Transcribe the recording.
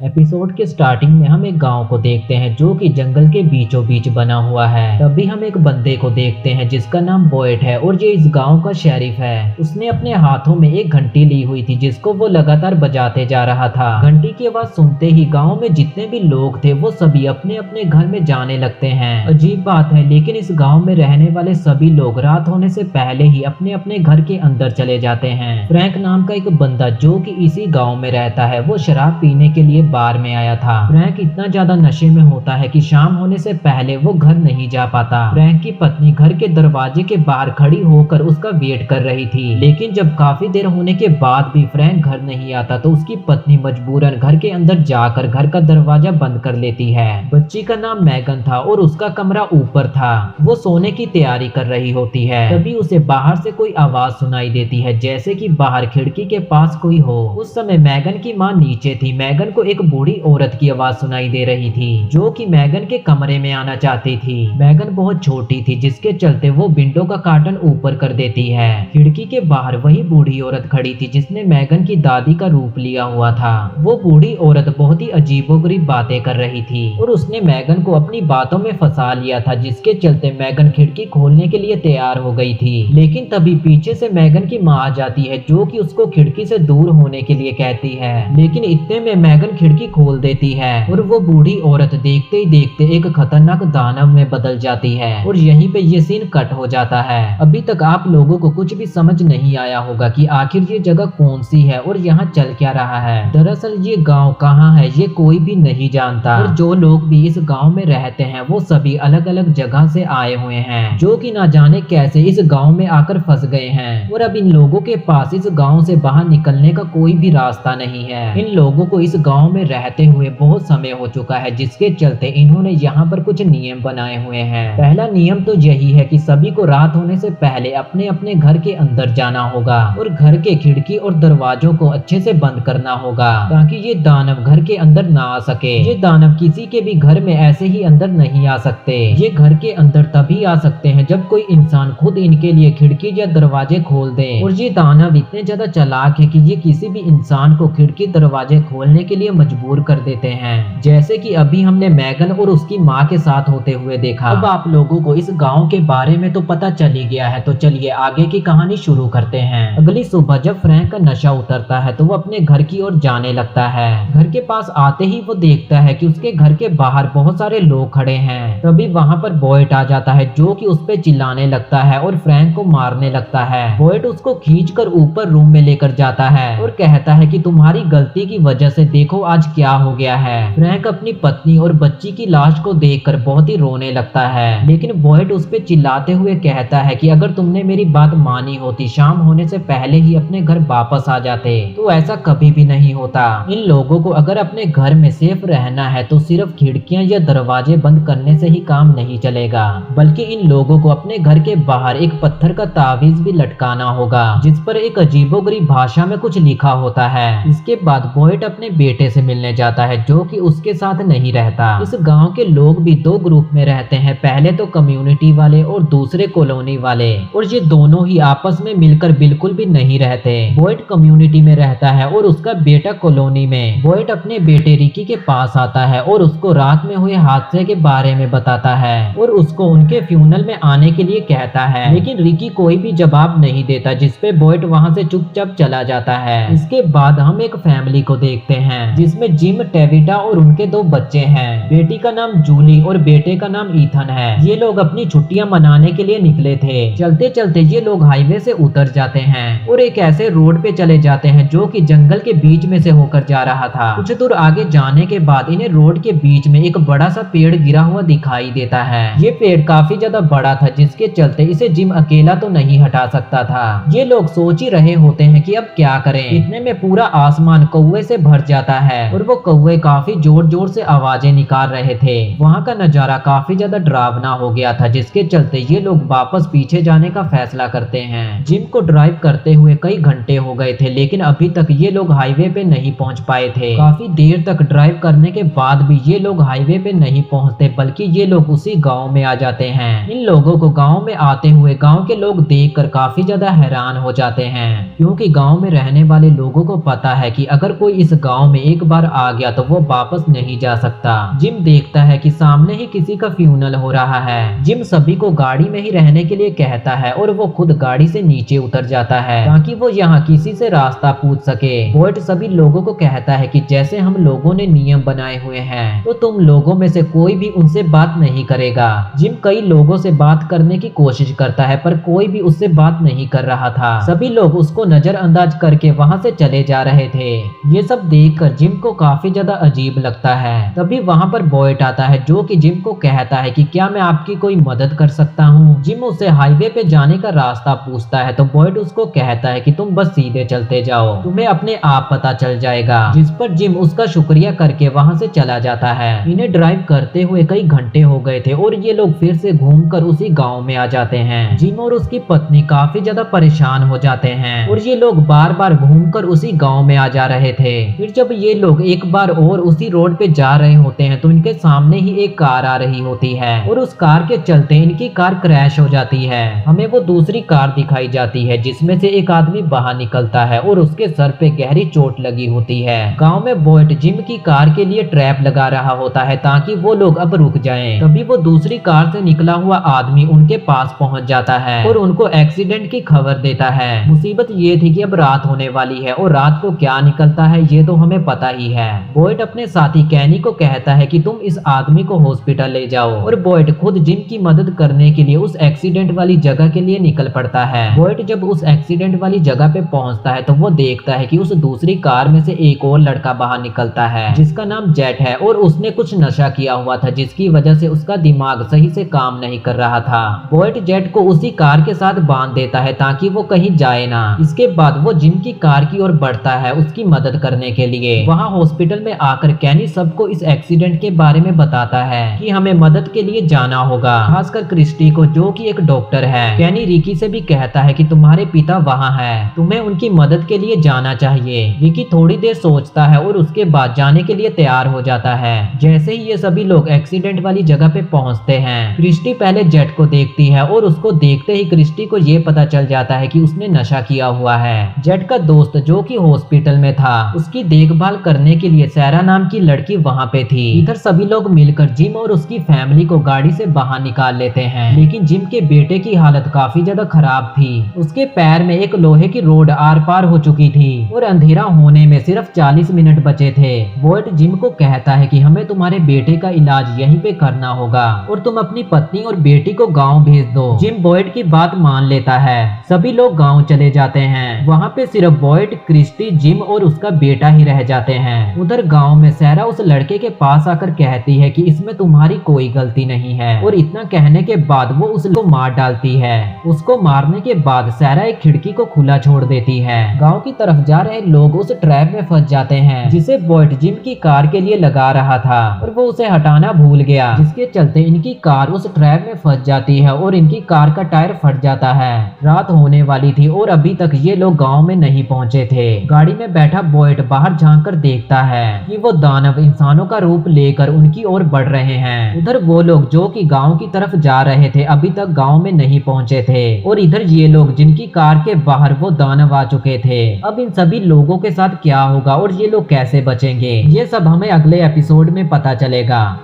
Episode के starting में हम एक गांव को देखते हैं जो कि जंगल के बीचों बीच बना हुआ है। तभी हम एक बंदे को देखते हैं जिसका नाम बोएट है और ये इस गांव का शेरिफ है। उसने अपने हाथों में एक घंटी ली हुई थी जिसको वो लगातार बजाते जा रहा था। घंटी की आवाज सुनते ही गांव में जितने भी लोग थे वो सभी अपने अपने घर में जाने लगते हैं। अजीब बात है, लेकिन इस गाँव में रहने वाले सभी लोग रात होने से पहले ही अपने अपने घर के अंदर चले जाते हैं। फ्रैंक नाम का एक बंदा जो कि इसी गाँव में रहता है, वो शराब पीने के लिए बार में आया था। फ्रैंक इतना ज्यादा नशे में होता है कि शाम होने से पहले वो घर नहीं जा पाता। फ्रैंक की पत्नी घर के दरवाजे के बाहर खड़ी होकर उसका वेट कर रही थी, लेकिन जब काफी देर होने के बाद भी फ्रैंक घर नहीं आता तो उसकी पत्नी मजबूरन घर के अंदर जाकर घर का दरवाजा बंद कर लेती है। बच्ची का नाम मैगन था और उसका कमरा ऊपर था। वो सोने की तैयारी कर रही होती है। तभी उसे बाहर से कोई आवाज सुनाई देती है, जैसे कि बाहर खिड़की के पास कोई हो। उस समय मैगन की माँ नीचे थी। मैगन को एक बूढ़ी औरत की आवाज सुनाई दे रही थी जो कि मैगन के कमरे में आना चाहती थी। मैगन बहुत छोटी थी जिसके चलते वो विंडो का कर्टन ऊपर कर देती है। खिड़की के बाहर वही बूढ़ी औरत खड़ी थी जिसने मैगन की दादी का रूप लिया हुआ था। वो बूढ़ी औरत बहुत ही अजीबोगरीब बातें कर रही थी और उसने मैगन को अपनी बातों में फंसा लिया था, जिसके चलते मैगन खिड़की खोलने के लिए तैयार हो गई थी। लेकिन तभी पीछे से मैगन की माँ आ जाती है जो कि उसको खिड़की से दूर होने के लिए कहती है। लेकिन इतने में मैगन खिड़की खोल देती है और वो बूढ़ी औरत देखते ही देखते एक खतरनाक दानव में बदल जाती है। और यहीं पे ये सीन कट हो जाता है। अभी तक आप लोगों को कुछ भी समझ नहीं आया होगा कि आखिर ये जगह कौन सी है और यहाँ चल क्या रहा है। दरअसल ये गांव कहाँ है ये कोई भी नहीं जानता और जो लोग भी इस गांव में रहते हैं वो सभी अलग अलग जगह से आए हुए हैं, जो कि ना जाने कैसे इस गांव में आकर फंस गए हैं। और अब इन लोगों के पास इस गांव से बाहर निकलने का कोई भी रास्ता नहीं है। इन लोगों को इस गांव में रहते हुए बहुत समय हो चुका है, जिसके चलते इन्होंने यहाँ पर कुछ नियम बनाए हुए हैं। पहला नियम तो यही है कि सभी को रात होने से पहले अपने अपने घर के अंदर जाना होगा और घर के खिड़की और दरवाजों को अच्छे से बंद करना होगा ताकि ये दानव घर के अंदर ना आ सके। ये दानव किसी के भी घर में ऐसे ही अंदर नहीं आ सकते। ये घर के अंदर तभी आ सकते हैं जब कोई इंसान खुद इनके लिए खिड़की या दरवाजे खोल दे। और ये दानव इतने ज्यादा चालाक है कि ये किसी भी इंसान को खिड़की दरवाजे खोलने के लिए मजबूर कर देते हैं, जैसे कि अभी हमने मैगन और उसकी माँ के साथ होते हुए देखा। अब आप लोगों को इस गांव के बारे में तो पता चल ही गया है, तो चलिए आगे की कहानी शुरू करते हैं। अगली सुबह जब फ्रैंक का नशा उतरता है तो वो अपने घर की ओर जाने लगता है। घर के पास आते ही वो देखता है कि उसके घर के बाहर बहुत सारे लोग खड़े हैं। तभी वहाँ पर बोएट आ जाता है जो कि उस पे चिल्लाने लगता है और फ्रैंक को मारने लगता है। बोएट उसको खींचकर ऊपर रूम में लेकर जाता है और कहता है कि तुम्हारी गलती की वजह से देखो आज क्या हो गया है। फ्रैंक अपनी पत्नी और बच्ची की लाश को देखकर बहुत ही रोने लगता है, लेकिन बोएट उस पे चिल्लाते हुए कहता है कि अगर तुमने मेरी बात मानी होती, शाम होने से पहले ही अपने घर वापस आ जाते, तो ऐसा कभी भी नहीं होता। इन लोगों को अगर अपने घर में सेफ रहना है तो सिर्फ खिड़कियां या दरवाजे बंद करने से ही काम नहीं चलेगा, बल्कि इन लोगों को अपने घर के बाहर एक पत्थर का तावीज भी लटकाना होगा जिस पर एक अजीबोगरीब भाषा में कुछ लिखा होता है। इसके बाद बोएट अपने बेटे से मिलने जाता है जो कि उसके साथ नहीं रहता। इस गांव के लोग भी दो ग्रुप में रहते हैं, पहले तो कम्युनिटी वाले और दूसरे कॉलोनी वाले, और ये दोनों ही आपस में मिलकर बिल्कुल भी नहीं रहते। बोएट कम्युनिटी में रहता है और उसका बेटा कॉलोनी में। बोएट अपने बेटे रिकी के पास आता है और उसको रात में हुए हादसे के बारे में बताता है और उसको उनके फ्यूनल में आने के लिए कहता है, लेकिन रिकी कोई भी जवाब नहीं देता, जिसपे बोएट वहाँ से चुपचाप चला जाता है। इसके बाद हम एक फैमिली को देखते हैं जिसमें जिम, टेविटा और उनके दो बच्चे हैं। बेटी का नाम जूली और बेटे का नाम ईथन है। ये लोग अपनी छुट्टियां मनाने के लिए निकले थे। चलते चलते ये लोग हाईवे से उतर जाते हैं और एक ऐसे रोड पे चले जाते हैं जो कि जंगल के बीच में से होकर जा रहा था। कुछ दूर आगे जाने के बाद इन्हें रोड के बीच में एक बड़ा सा पेड़ गिरा हुआ दिखाई देता है। ये पेड़ काफी ज्यादा बड़ा था जिसके चलते इसे जिम अकेला तो नहीं हटा सकता था। ये लोग सोच ही रहे होते हैं कि अब क्या करें। इतने में पूरा आसमान कौवे से भर जाता है और वो कौवे काफी जोर जोर से आवाजें निकाल रहे थे। वहाँ का नजारा काफी ज्यादा डरावना हो गया था, जिसके चलते ये लोग वापस पीछे जाने का फैसला करते हैं। जिम को ड्राइव करते हुए कई घंटे हो गए थे, लेकिन अभी तक ये लोग हाईवे पे नहीं पहुंच पाए थे। काफी देर तक ड्राइव करने के बाद भी ये लोग हाईवे पे नहीं पहुंचते, बल्कि ये लोग उसी गांव में आ जाते हैं। इन लोगों को गांव में आते हुए गांव के लोग देखकर काफी ज्यादा हैरान हो जाते हैं, क्योंकि गांव में रहने वाले लोगों को पता है कि अगर कोई इस गांव में एक बार आ गया तो वो वापस नहीं जा सकता। जिम देखता है कि सामने ही किसी का फ्यूनल हो रहा है। जिम सभी को गाड़ी में ही रहने के लिए कहता है और वो खुद गाड़ी से नीचे उतर जाता है ताकि वो यहाँ किसी से रास्ता पूछ सके। बॉयड सभी लोगों को कहता है कि जैसे हम लोगों ने नियम बनाए हुए हैं तो तुम लोगों में से कोई भी उनसे बात नहीं करेगा। जिम कई लोगों से बात करने की कोशिश करता है पर कोई भी उससे बात नहीं कर रहा था। सभी लोग उसको नजरअंदाज करके वहाँ से चले जा रहे थे। ये सब देखकर जिम को काफी ज्यादा अजीब लगता है। तभी वहाँ पर बॉयड आता है जो कि जिम को कहता है कि क्या मैं आपकी कोई मदद कर सकता हूँ। जिम उससे हाईवे पे जाने का रास्ता पूछता है तो बॉयड उसको कहता है कि तुम बस सीधे चलते जाओ, तुम्हें अपने आप पता चल जाएगा। जिस पर जिम उसका शुक्रिया करके वहाँ से चला जाता है। इन्हें ड्राइव करते हुए कई घंटे हो गए थे और ये लोग फिर से घूमकर उसी गाँव में आ जाते हैं। जिम और उसकी पत्नी काफी ज्यादा परेशान हो जाते हैं और ये लोग बार बार घूमकर उसी गाँव में आ जा रहे थे। फिर जब ये लोग एक बार और उसी रोड पे जा रहे होते हैं तो इनके सामने ही एक कार आ रही होती है और उस कार के चलते इनकी कार क्रैश हो जाती है। हमें वो दूसरी कार दिखाई जाती है जिसमें से एक आदमी बाहर निकलता है और उसके सर पे गहरी चोट लगी होती है। गांव में बॉयड जिम की कार के लिए ट्रैप लगा रहा होता है ताकि वो लोग अब रुक जाएं। तभी वो दूसरी कार से निकला हुआ आदमी उनके पास पहुंच जाता है और उनको एक्सीडेंट की खबर देता है। मुसीबत ये थी कि अब रात होने वाली है और रात को क्या निकलता है ये तो हमें पता ही है। बॉयड अपने साथी कैनी को कहता है कि तुम इस आदमी को हॉस्पिटल ले जाओ और बॉयड खुद जिम की मदद करने के लिए उस एक्सीडेंट वाली जगह के लिए निकल पड़ता है। बॉयड जब उस एक्सीडेंट वाली जगह पे पहुंचता है तो वो देखता है कि उस दूसरी कार में से एक और लड़का बाहर निकलता है जिसका नाम जेट है और उसने कुछ नशा किया हुआ था जिसकी वजह से उसका दिमाग सही से काम नहीं कर रहा था। बॉयड जेट को उसी कार के साथ बांध देता है ताकि वो कहीं जाए ना। इसके बाद वो जिम की कार की ओर बढ़ता है उसकी मदद करने के लिए। वहाँ हॉस्पिटल में आकर कैनी सबको इस एक्सीडेंट के बारे में बताता है कि हमें मदद के लिए जाना होगा, खासकर क्रिस्टी को जो कि एक डॉक्टर है। कैनी रिकी से भी कहता है कि तुम्हारे पिता वहाँ है, तुम्हें उनकी मदद के लिए जाना चाहिए। रिकी थोड़ी देर सोचता है और उसके बाद जाने के लिए तैयार हो जाता है। जैसे ही ये सभी लोग एक्सीडेंट वाली जगह पे पहुँचते हैं क्रिस्टी पहले जेट को देखती है और उसको देखते ही क्रिस्टी को ये पता चल जाता है कि उसने नशा किया हुआ है। जेट का दोस्त जो कि हॉस्पिटल में था उसकी देखभाल करने के लिए सैरा नाम की लड़की वहाँ पे थी। इधर सभी लोग मिलकर जिम और उसकी फैमिली को गाड़ी से बाहर निकाल लेते हैं लेकिन जिम के बेटे की हालत काफी ज्यादा खराब थी। उसके पैर में एक लोहे की रोड आर पार हो चुकी थी और अंधेरा होने में सिर्फ 40 मिनट बचे थे। बॉयड जिम को कहता है कि हमें तुम्हारे बेटे का इलाज यहीं पे करना होगा और तुम अपनी पत्नी और बेटी को गाँव भेज दो। जिम बॉयड की बात मान लेता है। सभी लोग गाँव चले जाते हैं। वहाँ पे सिर्फ बॉयड, क्रिस्टी, जिम और उसका बेटा ही रह जाते हैं। उधर गाँव में सैरा उस लड़के के पास आकर कहती है कि इसमें तुम्हारी कोई गलती नहीं है और इतना कहने के बाद वो उसको मार डालती है। उसको मारने के बाद सैरा एक खिड़की को खुला छोड़ देती है। गांव की तरफ जा रहे लोग उस ट्रैप में फंस जाते हैं जिसे बॉयड जिम की कार के लिए लगा रहा था और वो उसे हटाना भूल गया जिसके चलते इनकी कार उस ट्रैप में फंस जाती है और इनकी कार का टायर फट जाता है। रात होने वाली थी और अभी तक ये लोग गाँव में नहीं पहुँचे थे। गाड़ी में बैठा बॉयड बाहर झाँक कर देखता है कि वो दानव इंसानों का रूप लेकर उनकी ओर बढ़ रहे हैं। उधर वो लोग जो कि गांव की तरफ जा रहे थे अभी तक गांव में नहीं पहुंचे थे और इधर ये लोग जिनकी कार के बाहर वो दानव आ चुके थे। अब इन सभी लोगों के साथ क्या होगा और ये लोग कैसे बचेंगे ये सब हमें अगले एपिसोड में पता चलेगा।